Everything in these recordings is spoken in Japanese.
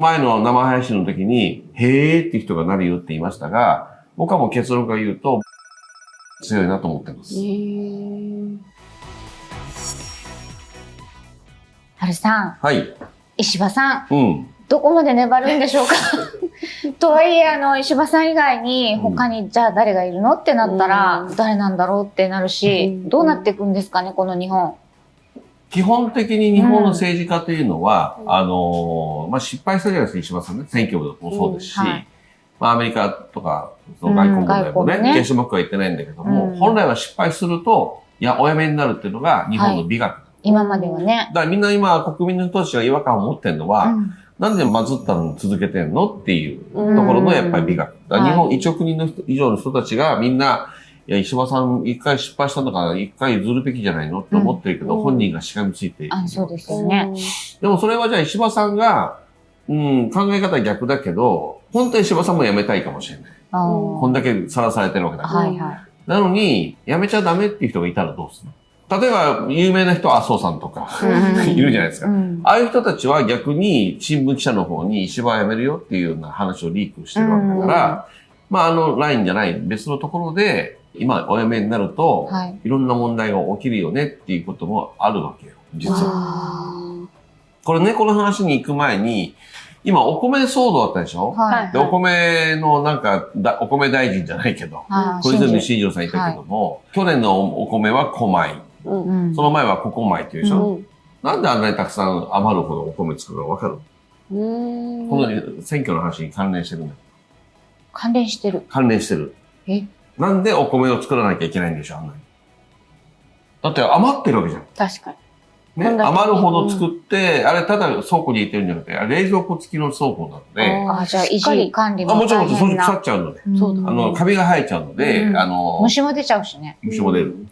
前の生配信の時に、へーっていう人がなるよって言いましたが、僕はもう結論から言うと、強いなと思ってます。春さん。はい。石破さん。うん。どこまで粘るんでしょうかとはいえ、石破さん以外に他に、じゃあ誰がいるのってなったら、誰なんだろうってなるし、どうなっていくんですかね、この日本。基本的に日本の政治家というのは、失敗したじゃないですか、石破さんね。選挙もそうですし、アメリカとか、その外交問題もね、決して僕は言ってないんだけども、本来は失敗すると、お辞めになるっていうのが日本の美学。今まではね。だからみんな今、国民の人たちが違和感を持ってるのは、なんでまずったのに続けてんのっていうところのやっぱり美学。だから日本1億人の以上の人たちがみんな、いや、石破さん一回失敗したんだから一回譲るべきじゃないのって思ってるけど、本人がしがみついている。そうですよね。でもそれはじゃあ石破さんが、考え方は逆だけど、本当に石破さんも辞めたいかもしれない。こんだけさらされてるわけだから。なのに、辞めちゃダメっていう人がいたらどうするの？例えば、有名な人は麻生さんとか、いるじゃないですか。ああいう人たちは逆に新聞記者の方に石破は辞めるよっていうような話をリークしてるわけだから、ラインじゃない別のところで、今お辞めになると、いろんな問題が起きるよねっていうこともあるわけよ、実は。これね、この話に行く前に、今お米騒動あったでしょ？で、お米のお米大臣じゃないけど、小泉進次郎さんいたけども、去年のお米は小米。その前はココ米っていうでしょ？なんであんなにたくさん余るほどお米作るのわかる？この選挙の話に関連してるんだよ。関連してる。関連してる。なんでお米を作らなきゃいけないんでしょう、あんなに。だって余ってるわけじゃん。確かに。ね、余るほど作って、あれただ倉庫に入れてるんじゃなくて、冷蔵庫付きの倉庫なので。じゃあ維持管理ももちろん、掃除腐っちゃうので。カビが生えちゃうので、虫も出ちゃうしね。虫も出る。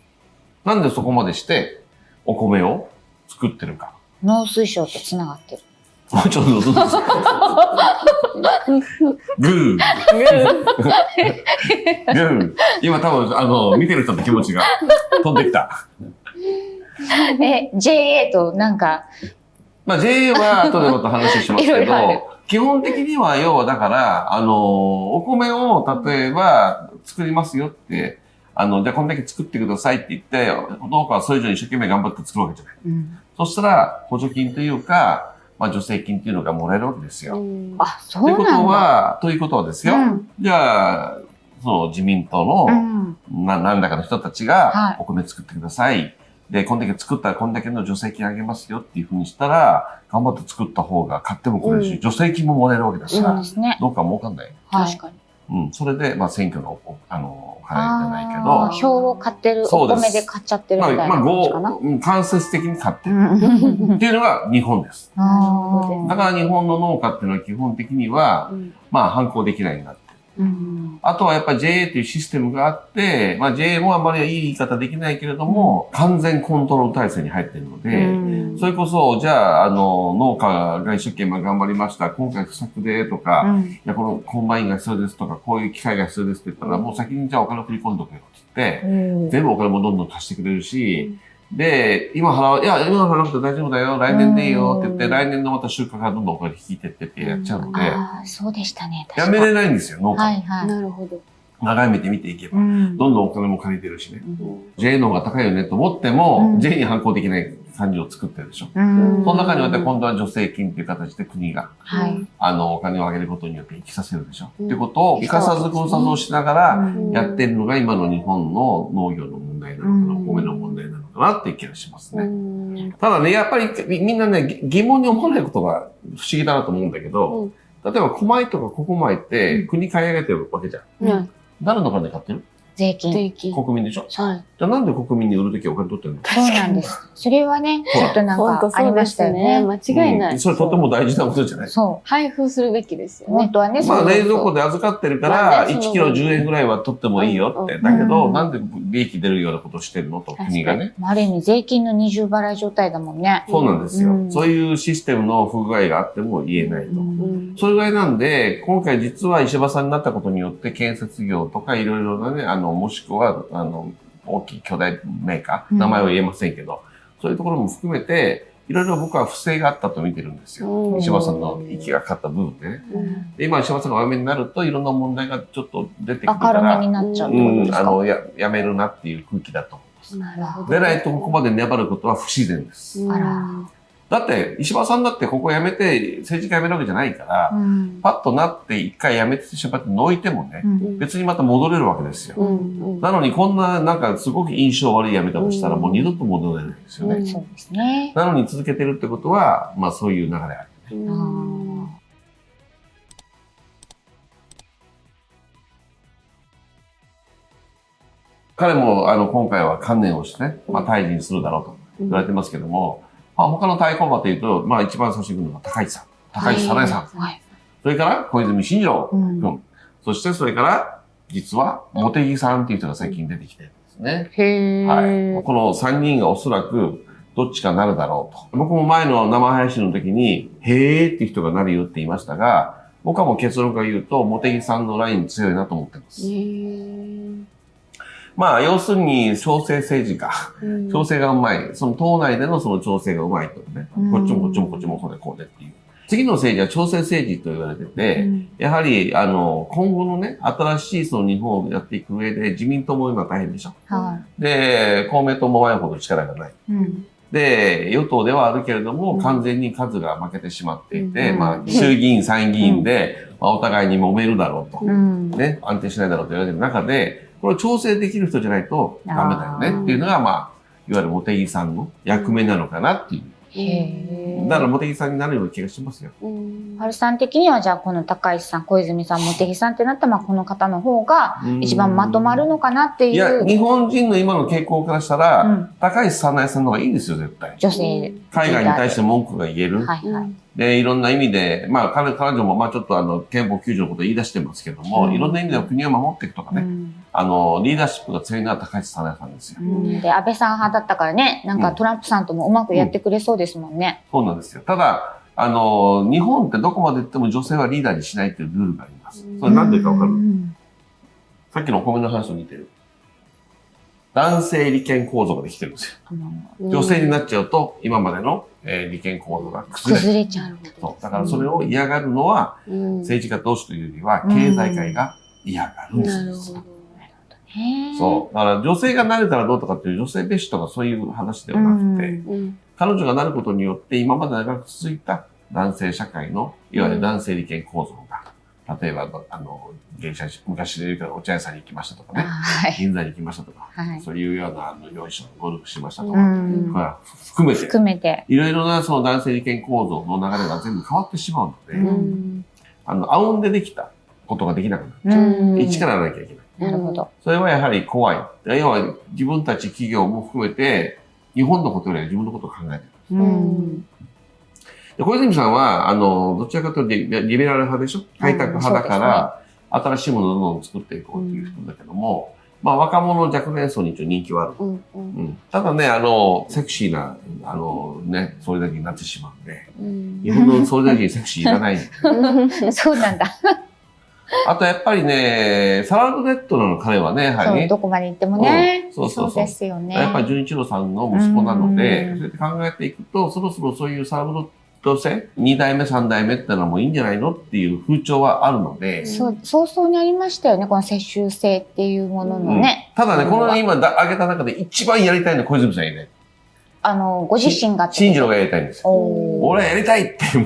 なんでそこまでして、お米を作ってるか。農水省と繋がってる。もうちょっとどうですかグー。グー。今多分、見てる人の気持ちが飛んできた。JA とJA は後でまた話しますけど、基本的には要はだから、お米を例えば作りますよって、じゃあこんだけ作ってくださいって言って、農家はそれ以上に一生懸命頑張って作るわけじゃない。そしたら、補助金というか、助成金っていうのがもらえるわけですよ。そうなんだ。ということはですよ。じゃあ、自民党の、何らかの人たちが、お米作ってください。で、こんだけ作ったらこんだけの助成金あげますよっていうふうにしたら、頑張って作った方が買ってもくれるし、助成金ももらえるわけだから、どうか儲かんない。確かに。それで、選挙の、お金じゃないけど。票を買ってる、お米で買っちゃってるみたいな感じかな。間接的に買ってる。っていうのが日本です。だから日本の農家っていうのは基本的には、反抗できないようになってる。あとはやっぱり JA というシステムがあって、JA もあんまりいい言い方できないけれども、完全コントロール体制に入っているので、それこそ、じゃあ、農家が一生懸命頑張りました。今回不作でとか、いや、このコンバインが必要ですとか、こういう機械が必要ですって言ったら、もう先にじゃあお金を振り込んでおけよって言って、全部お金もどんどん貸してくれるし、で、今払わなくて大丈夫だよ、来年でいいよって言って、来年のまた収穫がどんどんお金引いてってってやっちゃうので、そうでしたね。やめれないんですよ、農家。なるほど。長い目で見ていけば、どんどんお金も借りてるしね。JA の方が高いよねと思っても、JA に反抗できない感じを作ってるでしょ。その中によって今度は助成金っていう形で国が、お金を上げることによって生きさせるでしょ。っていうことを生かさず分散をしながらやってるのが今の日本の農業の問題なのかな、米の問題なのかなっていう気がしますね。ただね、やっぱりみんなね、疑問に思わないことが不思議だなと思うんだけど、例えば小米とかココ米って国買い上げてるわけじゃん。誰の金で買ってる？税金。国民でしょ？じゃあなんで国民に売るときお金取ってるの？そうなんです。それはね、ちょっとありましたよね。間違いない。それとても大事なことじゃない？そう。配布するべきですよね。本当はね。冷蔵庫で預かってるから、1キロ10円ぐらいは取ってもいいよって。だけど、なんで利益出るようなことをしてるのと、国がね。ある意味、税金の二重払い状態だもんね。そうなんですよ。そういうシステムの不具合があっても言えないと。それぐらいなんで、今回実は石破さんになったことによって、建設業とかいろいろなね、もしくは、大きい巨大メーカー、名前は言えませんけど、そういうところも含めて、いろいろ僕は不正があったと見てるんですよ。石破さんの息がかかった部分でね。で今、石破さんがお辞めになると、いろんな問題がちょっと出てくるから。明るめになっちゃうってことですか？やめるなっていう空気だと思いなるほど。ます。でないとここまで粘ることは不自然です。あら。だって、石破さんだってここ辞めて、政治家辞めるわけじゃないから、パッとなって一回辞めてしまってのいてもね、別にまた戻れるわけですよ。なのにこんな、なんかすごく印象悪い辞め方をしたらもう二度と戻れないんですよね。そうですね。なのに続けてるってことは、まあそういう流れあるね。彼も今回は観念をしてね、まあ退陣するだろうと言われてますけども、他の対抗馬というと、まあ一番最初に来るのが高市さん。高市早苗さん。それから小泉進次郎君。そしてそれから、実は茂木さんっていう人が最近出てきてるんですね。はい。この3人がおそらくどっちかなるだろうと。僕も前の生配信の時に、へーっていう人がなるよって言いましたが、僕はもう結論から言うと、茂木さんのライン強いなと思ってます。まあ、要するに、調整政治家。調整がうまい。その党内でのその調整がうまいとね。こっちもこっちもこっちもこうでこうでっていう。次の政治は調整政治と言われてて、やはり、今後のね、新しいその日本をやっていく上で、自民党も今大変でしょ。で、公明党も前ほど力がない。で、与党ではあるけれども、完全に数が負けてしまっていて、まあ、衆議院、参議院で、まあ、お互いに揉めるだろうと。ね、安定しないだろうと言われている中で、これを調整できる人じゃないとダメだよねっていうのが、まあ、いわゆる茂木さんの役目なのかなっていう。だから茂木さんになるような気がしますよ。春さん的にはじゃあこの高市さん、小泉さん、茂木さんってなったら、まあこの方の方が一番まとまるのかなっていう。いや、日本人の今の傾向からしたら、高市早苗さんの方がいいですよ、絶対。女性。海外に対して文句が言える。で、いろんな意味で、まあ彼女もまあちょっと憲法9条のことを言い出してますけども、いろんな意味で国を守っていくとかね、リーダーシップが強いのは高市早苗さんですよ。で、安倍さん派だったからね、なんかトランプさんともうまくやってくれそうですもんね。そうなんですよ。ただ、日本ってどこまで行っても女性はリーダーにしないっていうルールがあります。それなんでかわかる？さっきのお米の話と似てる。男性利権構造ができてるんですよ。女性になっちゃうと、今までの、利権構造が崩れちゃう。そう。だからそれを嫌がるのは、政治家同士というよりは、経済界が嫌がるんですよ。そう。だから女性がなれたらどうとかっていう女性蔑視とかそういう話ではなくて、彼女がなることによって今まで長く続いた男性社会の、いわゆる男性利権構造が、例えば、昔で言うからお茶屋さんに行きましたとかね、銀座に行きましたとか、そういうような、よいしょ、ゴルフしましたとか、含めて、いろいろなその男性利権構造の流れが全部変わってしまうので、あうんでできたことができなくなる。一からやらなきゃいけない。なるほど。それはやはり怖い。要は自分たち企業も含めて、日本のことよりは自分のことを考えてる。で小泉さんは、どちらかというとリベラル派でしょ？開拓派だから、新しいものをどんどん作っていこうっていう人だけども、まあ若者若年層に一応人気はある。ただね、セクシーな、ね、総理大臣になってしまうんで、日本の総理大臣セクシーいらない。そうなんだ。あとやっぱりね、サラブレッドなの彼はね、やはりね。そう、どこまで行ってもね。そうですよね。やっぱり純一郎さんの息子なので、そうやって考えていくと、そろそろそういうサラブレッド性、2代目、3代目ってのはもういいんじゃないのっていう風潮はあるので。そう、早々にありましたよね、この世襲制っていうもののね。ただね、この今挙げた中で一番やりたいのは小泉さんやね。ご自身が。進次郎がやりたいんですよ。俺はやりたいって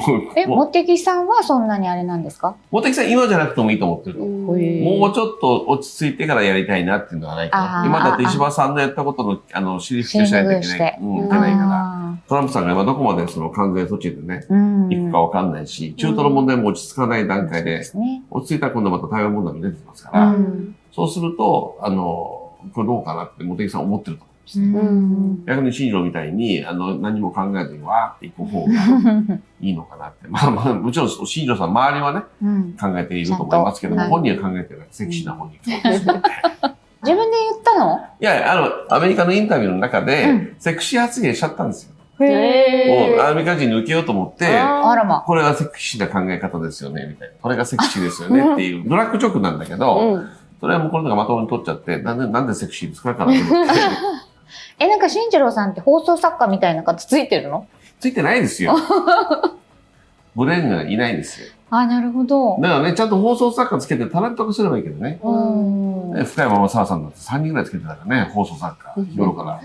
もう。茂木さんはそんなにあれなんですか？茂木さん今じゃなくてもいいと思ってる。もうちょっと落ち着いてからやりたいなっていうのはないかな。今だって石破さんのやったことの尻拭きしないといけない。いけないから。トランプさんが今どこまでその関税措置でね、行くかわかんないし、中東の問題も落ち着かない段階で、落ち着いたら今度また台湾問題も出てきますから、そうすると、これどうかなって茂木さん思ってると。逆に新庄みたいに、何も考えずにわーっていく方がいいのかなって。まあまあ、もちろん新庄さん周りはね、考えていると思いますけども、本人は考えてない。セクシーな本人。自分で言ったの？いや、アメリカのインタビューの中で、セクシー発言しちゃったんですよ。アメリカ人に受けようと思って、これはセクシーな考え方ですよね、みたいな。これがセクシーですよねっていう、ブラックジョークなんだけど、それはもうこの人がまともに取っちゃって、なんでセクシーですかから。なんか進次郎さんって放送作家みたいな方ついてるの？ついてないですよ。ブレーンがいないんですよ。あ、なるほど。だからね、ちゃんと放送作家つけてタレント化すればいいけどね。深山正さんだって3人ぐらいつけてたからね、放送作家、日頃から。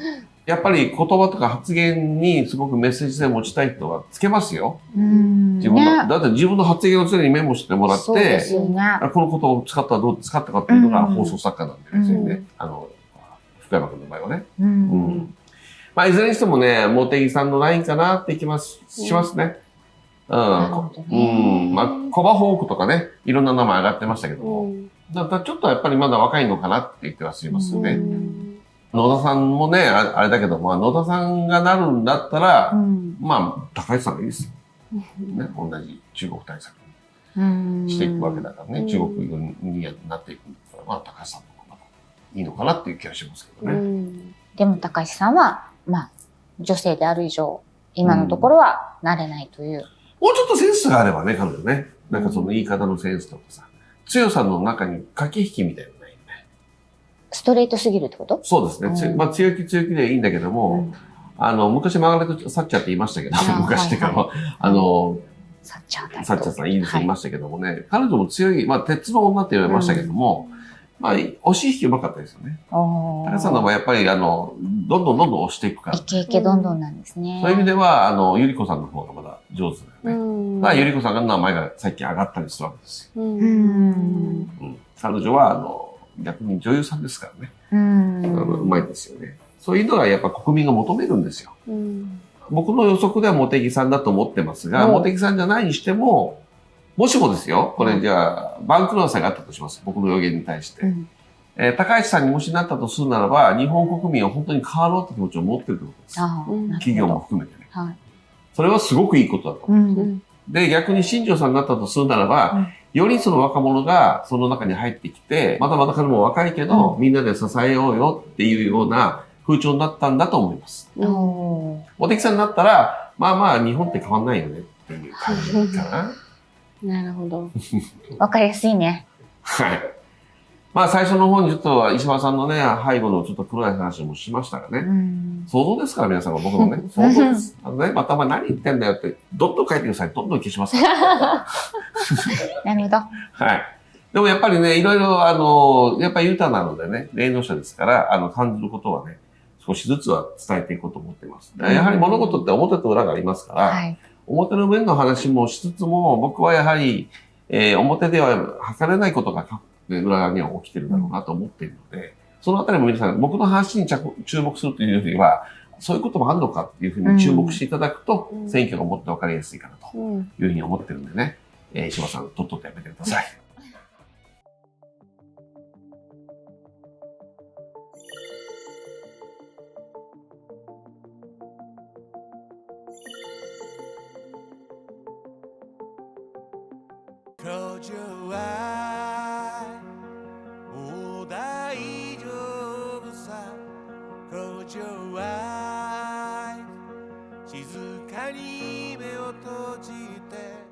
やっぱり言葉とか発言にすごくメッセージ性を持ちたい人はつけますよ。自分の、だって自分の発言を常にメモしてもらって、この言葉を使ったらどう使ったかっていうのが放送作家なんですよね。深山君の場合はね。まあ、いずれにしてもね、茂木さんのラインかなってしますね。まあ、コバホークとかね、いろんな名前上がってましたけども、だからちょっとやっぱりまだ若いのかなって言ってはしますよね。野田さんもね、あれだけど、まあ、野田さんがなるんだったら、まあ、高市さんがいいですよ。ね、同じ中国対策にしていくわけだからね、中国になっていくんだったら、まあ、高市さんの方がいいのかなっていう気がしますけどね。でも高市さんは、まあ、女性である以上、今のところはなれないという。もうちょっとセンスがあればね、彼女ね。なんかその言い方のセンスとかさ、強さの中に駆け引きみたいなのないよね。ストレートすぎるってこと？そうですね。まあ強気でいいんだけども、昔マーガレット・サッチャーって言いましたけど、昔っていうか、サッチャーさんいいです言いましたけどもね、彼女も強い、まあ鉄の女って言われましたけども、まあ、押し引きうまかったですよね。高橋さんの場合やっぱり、どんどん押していくから、イケイケどんどんなんですね。そういう意味では、ゆり子さんの方がまだ上手だよね。だからゆり子さんが名前が最近上がったりするわけですよ。彼女は、逆に女優さんですからね。うまいですよね。そういうのはやっぱ国民が求めるんですよ。僕の予測では茂木さんだと思ってますが、茂木さんじゃないにしても、もしもですよ、これじゃあ、番狂わせがあったとします。僕の予言に対して。高市さんにもしなったとするならば、日本国民は本当に変わろうって気持ちを持ってるってことです。企業も含めてね。それはすごくいいことだと思う。で、逆に新庄さんになったとするならば、よりその若者がその中に入ってきて、まだまだ彼も若いけど、みんなで支えようよっていうような風潮になったんだと思います。茂木さんになったら、まあまあ日本って変わんないよねっていう感じかな。なるほど。わかりやすいね。はい。まあ最初の方にちょっと石破さんのね、背後のちょっと黒い話もしましたがね。想像ですから皆さんが僕のね。想像です。また何言ってんだよって、どんどん書いてください。どんどん消しますから。なるほど。はい。でもやっぱりね、いろいろやっぱり豊なのでね、霊能者ですから、感じることはね、少しずつは伝えていこうと思ってます。やはり物事って表と裏がありますから、表の面の話もしつつも、僕はやはり、表では測れないことが裏側には起きてるだろうなと思っているので、そのあたりも皆さん、僕の話に注目するというよりは、そういうこともあるのかっていうふうに注目していただくと、選挙がもっと分かりやすいかなというふうに思ってるんでね、石破さん、とっととやめてください。工場はもう大丈夫さ工場は静かに目を閉じて